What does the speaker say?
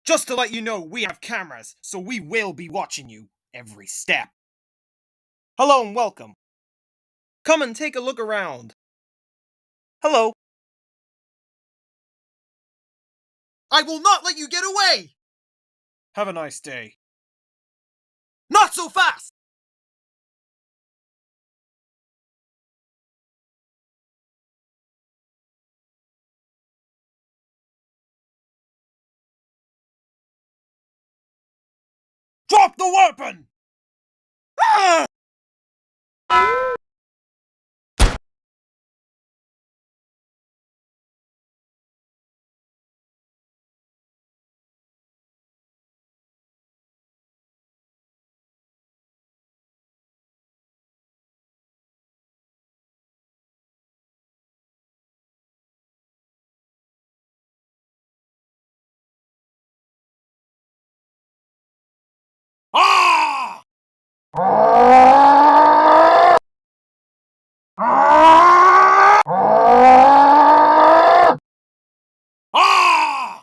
Just to let you know, we have cameras, so we will be watching you every step. Hello and welcome. Come and take a look around. Hello. I will not let you get away! Have a nice day. Not so fast! Drop the weapon! Ah! Ah! Ah!